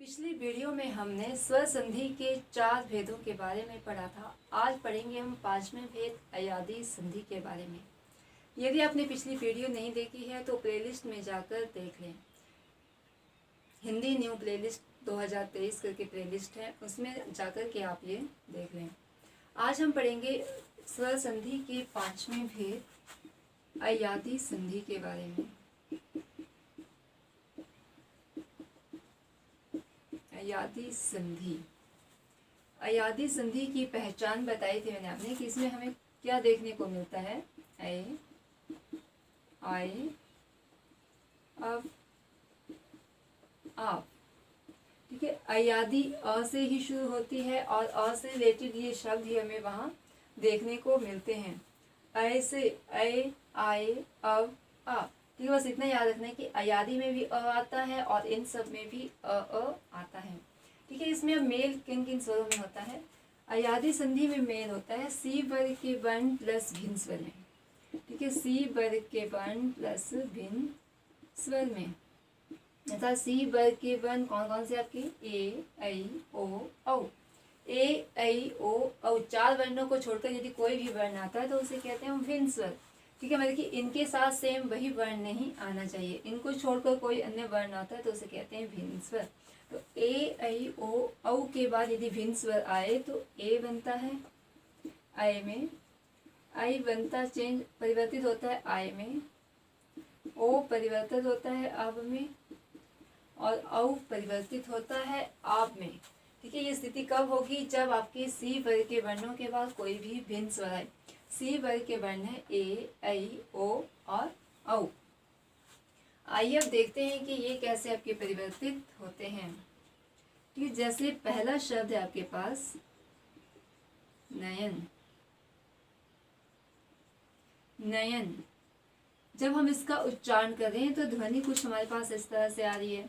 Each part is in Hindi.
पिछली वीडियो में हमने स्वर संधि के 4 भेदों के बारे में पढ़ा था। आज पढ़ेंगे हम 5वें भेद अयादी संधि के बारे में। यदि आपने पिछली वीडियो नहीं देखी है तो प्लेलिस्ट में जाकर देख लें। हिंदी न्यू प्लेलिस्ट 2023 करके प्लेलिस्ट है, उसमें जाकर के आप ये देख लें। आज हम पढ़ेंगे स्वर संधि के 5वें भेद अयादी संधि के बारे में। अयादी संधि, अयादी संधि की पहचान बताई थी मैंने आपने कि इसमें हमें क्या देखने को मिलता है। ए, आए, अब, आप। ठीक है, अयादी अ से ही शुरू होती है और अ से रिलेटेड ये शब्द ही हमें वहाँ देखने को मिलते हैं। ऐ से ऐ, आए, अब, आप। ठीक है, बस इतना याद रखना है कि अयादी में भी अ आता है और इन सब में भी अ आता है। ठीक है, इसमें मेल किन किन स्वरों में होता है। अयादी संधि में मेल होता है सी वर्ग के वर्ण प्लस भिन्न स्वर में। ठीक है, सी वर्ग के वर्ण प्लस भिन्न स्वर में। ऐसा सी वर्ग के वर्ण कौन कौन से आपके ए, ऐ, ओ, औ। ए, ऐ, ओ, औ 4 वर्णों को छोड़कर यदि कोई भी वर्ण आता है तो उसे कहते हैं भिन्न स्वर। ठीक है, मतलब कि इनके साथ सेम वही वर्ण नहीं आना चाहिए। इनको छोड़कर कोई अन्य वर्ण आता है तो उसे कहते हैं भिन्न स्वर। तो ए, ऐ, ओ, औ के बाद यदि भिन्न स्वर आए तो ए बनता है ऐ में, ऐ बनता चेंज परिवर्तित होता है आय में, ओ परिवर्तित होता है अब में और औ परिवर्तित होता है आप में। ठीक है, ये स्थिति कब होगी? जब आपके सी वर्ग के वर्णों के बाद कोई भी भिन्न स्वर आए। सी वर्ग के वर्ण है ए, ऐ, ओ और औ। आइए अब देखते हैं कि ये कैसे आपके परिवर्तित होते हैं। ठीक, जैसे पहला शब्द है आपके पास नयन। नयन, जब हम इसका उच्चारण कर रहे हैं तो ध्वनि कुछ हमारे पास इस तरह से आ रही है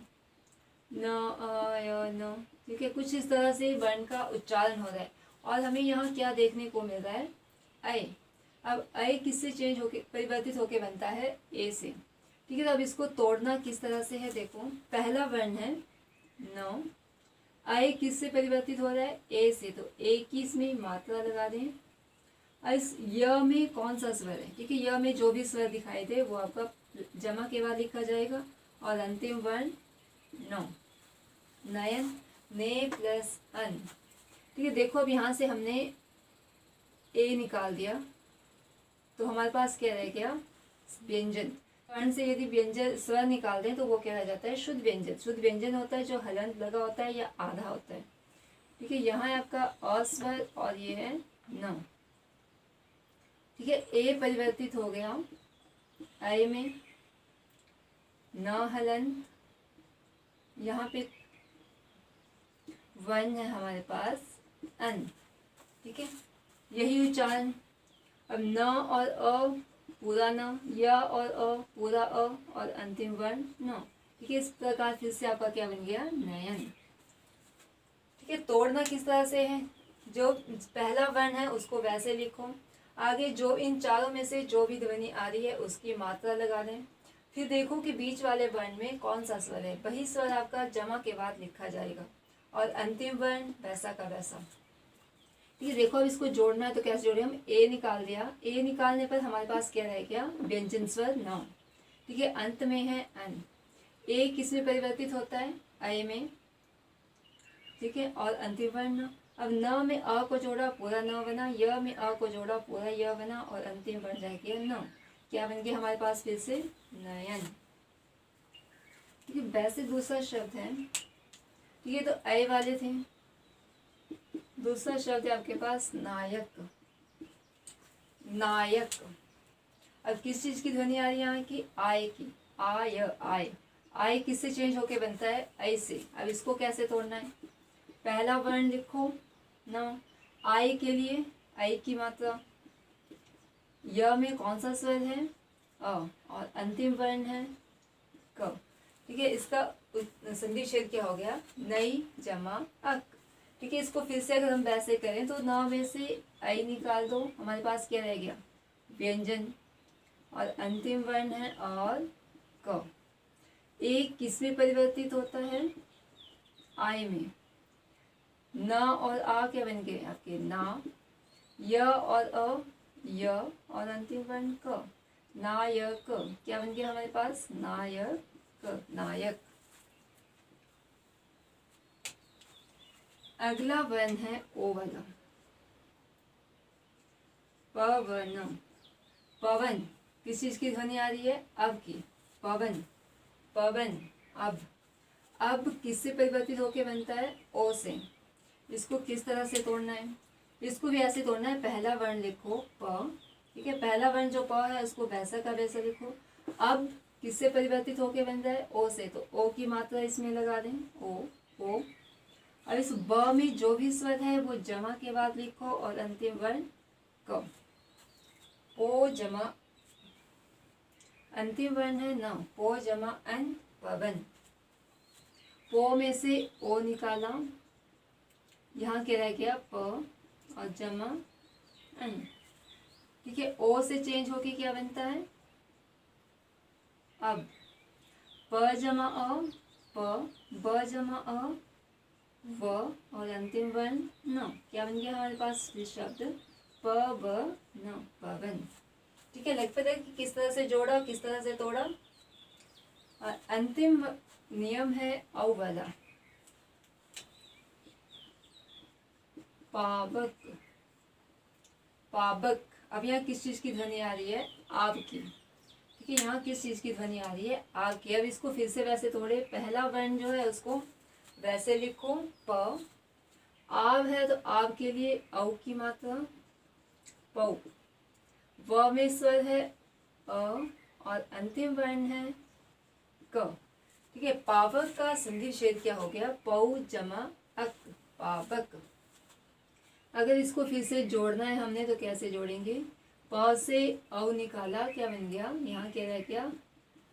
न, अ, य, न। ठीक है, कुछ इस तरह से वर्ण का उच्चारण हो रहा है और हमें यहाँ क्या देखने को मिल रहा है ऐ। अब ऐ किससे चेंज होके परिवर्तित होके बनता है ए से। ठीक है, तो अब इसको तोड़ना किस तरह से है देखो। पहला वर्ण है न, ऐ किससे परिवर्तित हो रहा है ए से, तो ए की इसमें मात्रा लगा दें। इस य में कौन सा स्वर है? ठीक है, य में जो भी स्वर दिखाई दे वो आपका जमा के बाद लिखा जाएगा और अंतिम वर्ण नो। नयन, ने प्लस अन। ठीक है, देखो अब यहाँ से हमने ए निकाल दिया तो हमारे पास क्या रह गया व्यंजन। वर्ण से यदि व्यंजन स्वर निकाल दें तो वो क्या रह जाता है शुद्ध व्यंजन। शुद्ध व्यंजन होता है जो हलंत लगा होता है या आधा होता है। ठीक है, यहाँ है आपका अस्वर और ये है न। ठीक है, ए परिवर्तित हो गया ऐ में, न हलंत, यहाँ पे वर्ण है हमारे पास अन। ठीक है, यही उच्चारण। अब न और अ पूरा न, य और अ पूरा अ और अंतिम वर्ण न। ठीक है, इस प्रकार फिर से आपका क्या बन गया नयन। ठीक है, तोड़ना किस तरह से है, जो पहला वर्ण है उसको वैसे लिखो, आगे जो इन चारों में से जो भी ध्वनि आ रही है उसकी मात्रा लगा दें, फिर देखो कि बीच वाले वर्ण में कौन सा स्वर है, वही स्वर आपका जमा के बाद लिखा जाएगा और अंतिम वर्ण वैसा का वैसा। ठीक है, देखो अब इसको जोड़ना है तो कैसे जोड़े हम। ए निकाल दिया, ए निकालने पर हमारे पास क्या रह गया व्यंजन स्वर न। ठीक है, अंत में है अन। ए किस में परिवर्तित होता है ऐ में। ठीक है, और अंतिम वर्ण न। अब न में अ को जोड़ा पूरा न बना, य में अ को जोड़ा पूरा य बना और अंतिम वर्ण रह गया न। क्या बन गया हमारे पास फिर से नयन। ठीक है, वैसे दूसरा शब्द है। ठीक है, तो ऐ वाले थे। दूसरा शब्द है आपके पास नायक। नायक, अब किस चीज की ध्वनि आ रही है यहाँ की आय की, आय आय। आय किससे चेंज होके बनता है ऐ से। अब इसको कैसे तोड़ना है, पहला वर्ण लिखो न, आय के लिए ऐ की मात्रा, य में कौन सा स्वर है अ और अंतिम वर्ण है क। ठीक है, इसका संधि छेद क्या हो गया नई जमा अक। ठीक है, इसको फिर से अगर हम वैसे करें तो न में से ऐ निकाल दो, हमारे पास क्या रह गया व्यंजन और अंतिम वर्ण है और क। ए किस में परिवर्तित होता है आय में। न और आ क्या बन गए आपके ना। य और अ य और अंतिम वर्ण क। नायक क्या बन गया हमारे पास नायक नायक। अगला वर्ण है ओ वाला पवन। पवन किस चीज की ध्वनि आ रही है अब की। पवन पवन अब किससे परिवर्तित होके बनता है ओ से। इसको किस तरह से तोड़ना है, इसको भी ऐसे तोड़ना है। पहला वर्ण लिखो प, ठीक है, पहला वर्ण जो प है उसको वैसा का वैसा लिखो। अब किससे परिवर्तित होके बन रहा है ओ से, तो ओ की मात्रा इसमें लगा दें ओ। अब इस ब में जो भी स्वर है वो जमा के बाद लिखो और अंतिम वर्ण क। ओ जमा अंतिम वर्ण है न, पो जमा अन पवन। पो में से ओ निकाला, यहाँ क्या रह गया प और जमा अन, ठीक है। ओ से चेंज होके क्या बनता है अब प जमा अ प, ब जमा अ व और अंतिम वर्ण न, क्या बन गया हमारे पास शब्द प व न पवन। ठीक है, लग पता है कि किस तरह से जोड़ा किस तरह से तोड़ा। अंतिम नियम है औ वाला पावक पावक। अब यहाँ किस चीज की ध्वनि आ रही है आब की, ठीक है, यहाँ किस चीज की ध्वनि आ रही है आब की। अब इसको फिर से वैसे तोड़े, पहला वर्ण जो है उसको वैसे लिखो प, आब है तो आब के लिए औ की मात्रा पौ, व में स्वर है अ और अंतिम वर्ण है क, ठीक है। पावक का संधि विच्छेद क्या हो गया पौ जमा अक पावक। अगर इसको फिर से जोड़ना है हमने तो कैसे जोड़ेंगे, प से औ निकाला क्या बन गया, यहाँ क्या रह गया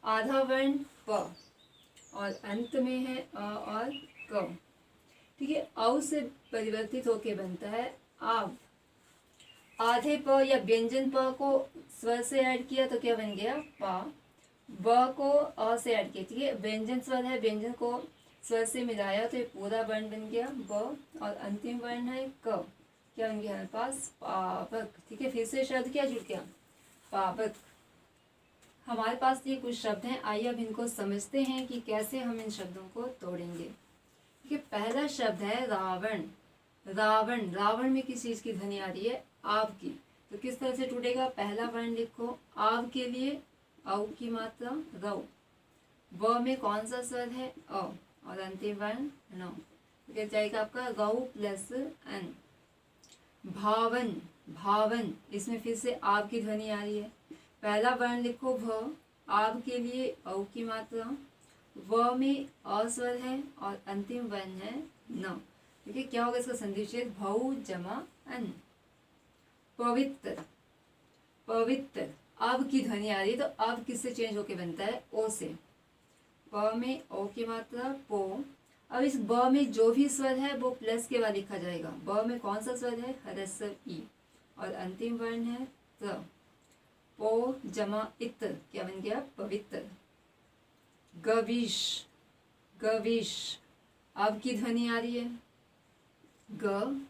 आधा वर्ण प और अंत में है अ और क, ठीक है। औ से परिवर्तित होके बनता है आव। आधे प या व्यंजन प को स्वर से ऐड किया तो क्या बन गया पा, ब को अ से ऐड किया, ठीक है, व्यंजन स्वर है, व्यंजन को स्वर से मिलाया तो ये पूरा वर्ण बन गया ब और अंतिम वर्ण है क, क्या बन गया हमारे पास पावक। ठीक है, फिर से शब्द क्या जुड़ गया पावक। हमारे पास ये कुछ शब्द हैं, आइए अब इनको समझते हैं कि कैसे हम इन शब्दों को तोड़ेंगे। ठीक है, पहला शब्द है रावण। रावण, रावण में किस चीज की ध्वनि आ रही है आव की, तो किस तरह से टूटेगा, पहला वर्ण लिखो आव के लिए औ की मात्रा रौ, व में कौन सा स्वर है अ और अंतिम वर्ण न, तो जाएगा आपका गौ प्लस अन। भावन, भावन इसमें फिर से आव की ध्वनि आ रही है, पहला वर्ण लिखो भ, आव के लिए औ की मात्रा, व में अ स्वर है और अंतिम वर्ण है न, ठीक है। क्या होगा इसका संधि विच्छेद भौ जमा अन। पवित्र, पवित्र अब की ध्वनि आ रही है, तो अब किससे चेंज होके बनता है ओ से, प में ओ की मात्रा पो। अब इस ब में जो भी स्वर है वो प्लस के बाद लिखा जाएगा, ब में कौन सा स्वर है ह्रस्व ई और अंतिम वर्ण है त, पो जमा इत, क्या बन गया पवित्र। गविश, गविश अब की ध्वनि आ रही है ग,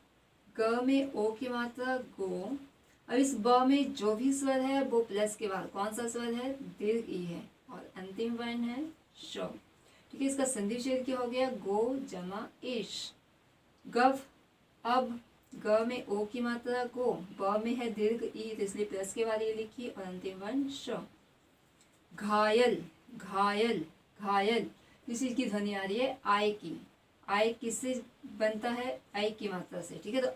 ग में ओ की मात्रा गो। अब इस ब में जो भी स्वर है वो प्लस के बाद कौन सा स्वर है दीर्घ ई है और अंतिम वर्ण है श, ठीक है। इसका संधि विच्छेद क्या हो गया गो जमा ईश। गव, अब ग में ओ की मात्रा गो, ब में है दीर्घ ई तो इसलिए प्लस के बाद ये लिखी और अंतिम वर्ण श। घायल, घायल, घायल इस चीज की ध्वनि आ रही है आय की, आय किससे बनता है आई की मात्रा से, ठीक है। तो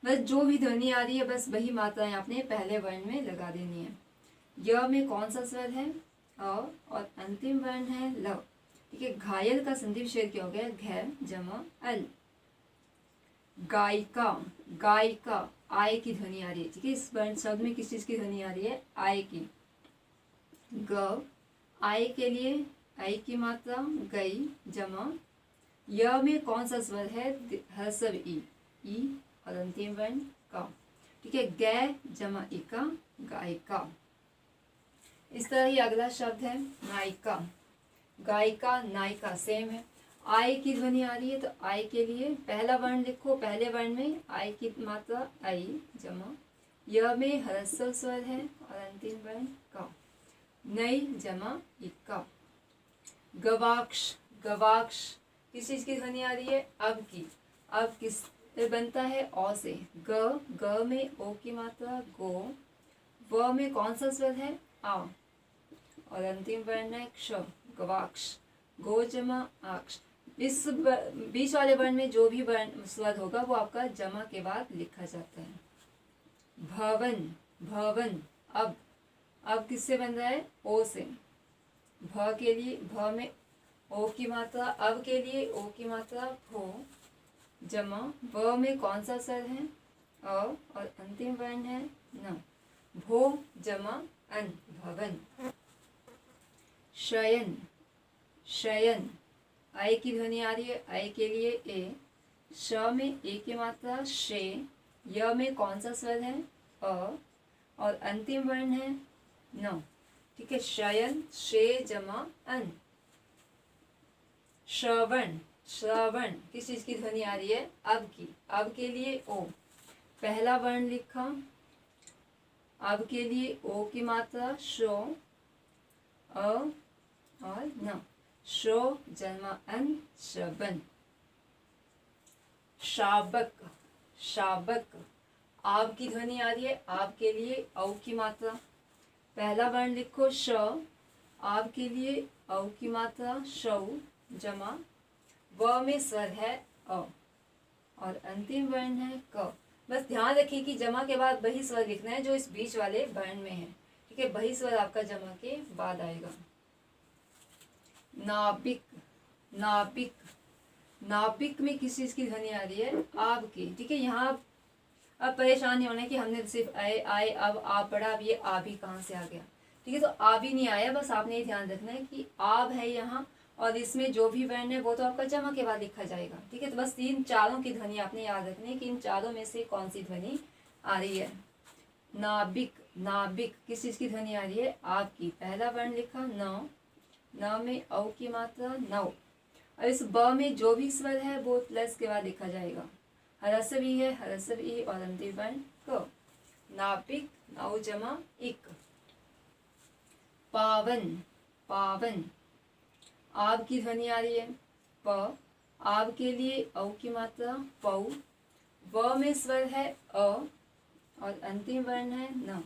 बस जो भी ध्वनि आ रही है बस वही मात्राएं आपने पहले वर्ण में लगा देनी है। य में कौन सा स्वर है अ और अंतिम वर्ण है ल, ठीक है। घायल का संधि विच्छेद क्या हो गया घ जमा अल। गायिका, गायिका आय की ध्वनि आ रही है, ठीक है। इस वर्ण शब्द में किस चीज की ध्वनि आ रही है आय की। ग, आय के लिए आई की मात्रा गई जमा, य में कौन सा स्वर है ह्रस्व ई और अंतिम वर्ण का, ठीक है। गै जमा इका गायिका। इस तरह ही अगला शब्द है नायिका। गायिका नायिका सेम है। आय की ध्वनि आ रही है तो आय के लिए पहला वर्ण लिखो, पहले वर्ण में आय की मात्रा आई जमा, य में ह्रस्व स्वर है और अंतिम वर्ण का, नई जमा इक्का। गवाक्ष, गवाक्ष किस चीज की ध्वनि आ रही है? अब की। अब किस बनता है? ओ से। ग, ग में ओ की मात्रा गो, व में कौन सा स्वर है? आ, और अंतिम वर्ण है क्ष, गवाक्ष। गो जमा आक्ष। इस बीच वाले वर्ण में जो भी वर्ण स्वर होगा वो आपका जमा के बाद लिखा जाता है। भवन, भवन अब किससे बन रहा है? ओ से। भ के लिए भ में ओ की मात्रा, अब के लिए ओ की मात्रा भो जमा, व में कौन सा स्वर है? अ, और अंतिम वर्ण है न, भो जमा अन, भवन। शयन, शयन आय की ध्वनि आ रही है, आय के लिए ए, श में ए की मात्रा शे, य में कौन सा स्वर है? अ, और अंतिम वर्ण है न। ठीक है, शयन, शे जमा अन। श्रवण, श्रवण किस चीज की ध्वनि आ रही है? अब की। अब के लिए ओ, पहला वर्ण लिखा, अब के लिए ओ की मात्रा शो, अ और न, शो जन्मा अन, श्रवण। शाबक, शाबक आब की ध्वनि आ रही है, आब के लिए औ की मात्रा, पहला वर्ण लिखो श, आब के लिए औ की मात्रा शौ जमा, व में स्वर है अ और अंतिम वर्ण है क। बस ध्यान रखिए कि जमा के बाद वही स्वर लिखना है जो इस बीच वाले वर्ण में है। ठीक है, वही स्वर आपका जमा के बाद आएगा। नाभिक, नाभिक, नाभिक में किस चीज की ध्वनि आ रही है? आब की। ठीक है, यहाँ अब परेशान नहीं होना कि हमने सिर्फ आए आए अब आप पढ़ा, अब ये आब ही कहाँ से आ गया। ठीक है, तो आब ही नहीं आया, बस आपने ये ध्यान रखना है कि आब है यहाँ और इसमें जो भी वर्ण है वो तो आपका जमा के बाद लिखा जाएगा। ठीक है, तो बस इन चारों की ध्वनि आपने याद रखनी है कि इन चारों में से कौन सी ध्वनि आ रही है। नाभिक, नाभिक किस चीज की ध्वनि आ रही है? आप की। पहला वर्ण लिखा न, न में औ की मात्रा नौ, और इस ब में जो भी स्वर है वो प्लस के बाद लिखा जाएगा। ह्रस्व ई है, ह्रस्व ई और अंतिम वर्ण क। नाभिक, नौ जमा इक। पावन, पावन आब की ध्वनि आ रही है, प, आब के लिए औ की मात्रा पौ, व में स्वर है अ और अंतिम वर्ण है न,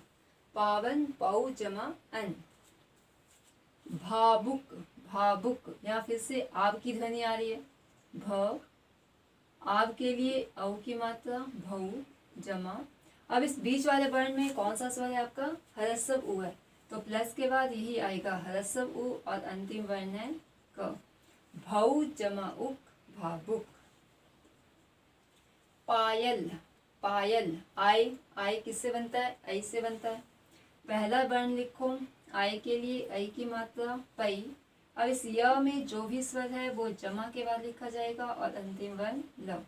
पावन, पौ जमा अन। भावुक, भावुक यहाँ फिर से आब की ध्वनि आ रही है, भ, आब के लिए औ की मात्रा भौ जमा, अब इस बीच वाले वर्ण में कौन सा स्वर है आपका? ह्रस्व उ है, तो प्लस के बाद यही आएगा ह्रस्व उ और अंतिम वर्ण है क। भौ जमा उक, भावुक। पायल, पायल आय, आय किससे बनता है? ऐ से बनता है। पहला वर्ण लिखो, आय के लिए ऐ की मात्रा पै, अब इस य में जो भी स्वर है वो जमा के बाद लिखा जाएगा और अंतिम वर्ण ल।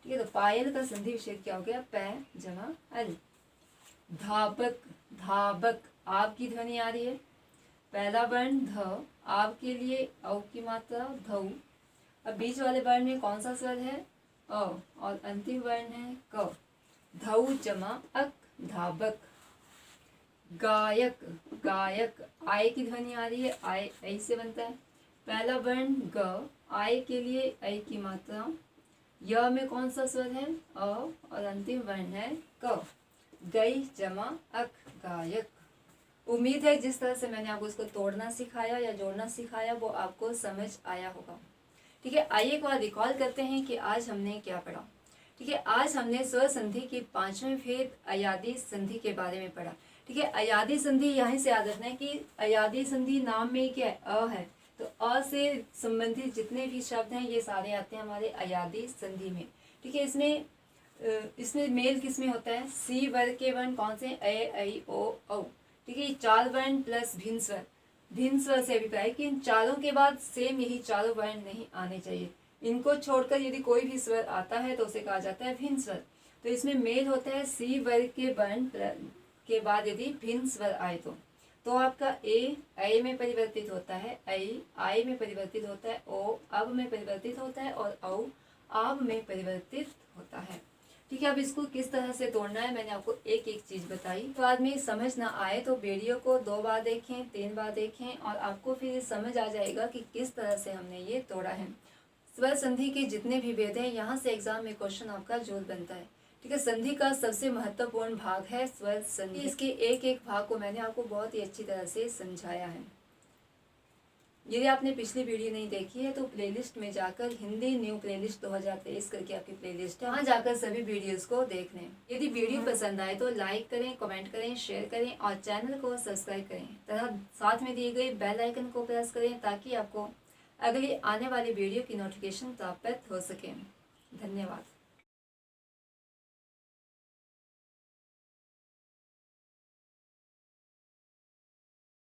ठीक है, तो पायल का संधि विच्छेद क्या हो गया? पै जमा अल। धाबक, धाबक आप की ध्वनि आ रही है, पहला वर्ण ध, आप के लिए औ की मात्रा धौ, अब बीच वाले वर्ण में कौन सा स्वर है? अ और अंतिम वर्ण है क। धौ जमा अक, धाबक। गायक, गायक आय की ध्वनि आ रही है, आय ऐ से बनता है, पहला वर्ण ग, आय के लिए ऐ की मात्रा, य में कौन सा स्वर है? अ और अंतिम वर्ण है क। गई जमा अक, गायक। उम्मीद है जिस तरह से मैंने आपको इसको तोड़ना सिखाया या जोड़ना सिखाया वो आपको समझ आया होगा। ठीक है, आइए एक बार रिकॉल करते हैं कि आज हमने क्या पढ़ा। ठीक है, आज हमने स्वर संधि के 5वें भेद अयादी संधि के बारे में पढ़ा। ठीक है, अयादी संधि यहीं से याद रखना है कि अयादी संधि नाम में क्या है? अ है, तो अ से संबंधित जितने भी शब्द हैं ये सारे आते हैं हमारे अयादी संधि में। ठीक है, इसमें मेल किस में होता है? सी वर्ग के वर्ण कौन से? ए, ऐ, ओ, औ। ठीक है, ये 4 वर्ण प्लस भिन्न स्वर, भिन्न स्वर से अभिप्राय कि इन चारों के बाद सेम यही चारों वर्ण नहीं आने चाहिए। इनको छोड़कर यदि कोई भी स्वर आता है तो उसे कहा जाता है भिन्न स्वर। तो इसमें मेल होता है सी वर्ग के वर्ण के बाद यदि भिन्न स्वर आए तो तो आपका ए में परिवर्तित होता है, आई में परिवर्तित होता है, ओ अब में परिवर्तित होता है और औ आब में परिवर्तित होता है। ठीक है, अब इसको किस तरह से तोड़ना है मैंने आपको एक एक चीज़ बताई। तो आदमी समझ ना आए तो वीडियो को 2 बार देखें, 3 बार देखें और आपको फिर समझ आ जाएगा कि किस तरह से हमने ये तोड़ा है। स्वर संधि के जितने भी भेद हैं यहाँ से एग्जाम में क्वेश्चन आपका जरूर बनता है। ठीक है, संधि का सबसे महत्वपूर्ण भाग है स्वर संधि। इसके एक एक भाग को मैंने आपको बहुत ही अच्छी तरह से समझाया है। यदि आपने पिछली वीडियो नहीं देखी है तो प्लेलिस्ट में जाकर हिंदी न्यू प्लेलिस्ट 2023 करके आपकी प्लेलिस्ट है, वहाँ जाकर सभी वीडियोस को देख लें। यदि वीडियो पसंद आए तो लाइक करें, कमेंट करें, शेयर करें और चैनल को सब्सक्राइब करें तथा साथ में दिए गए बेल आइकन को प्रेस करें ताकि आपको अगली आने वाली वीडियो की नोटिफिकेशन प्राप्त हो सके। धन्यवाद।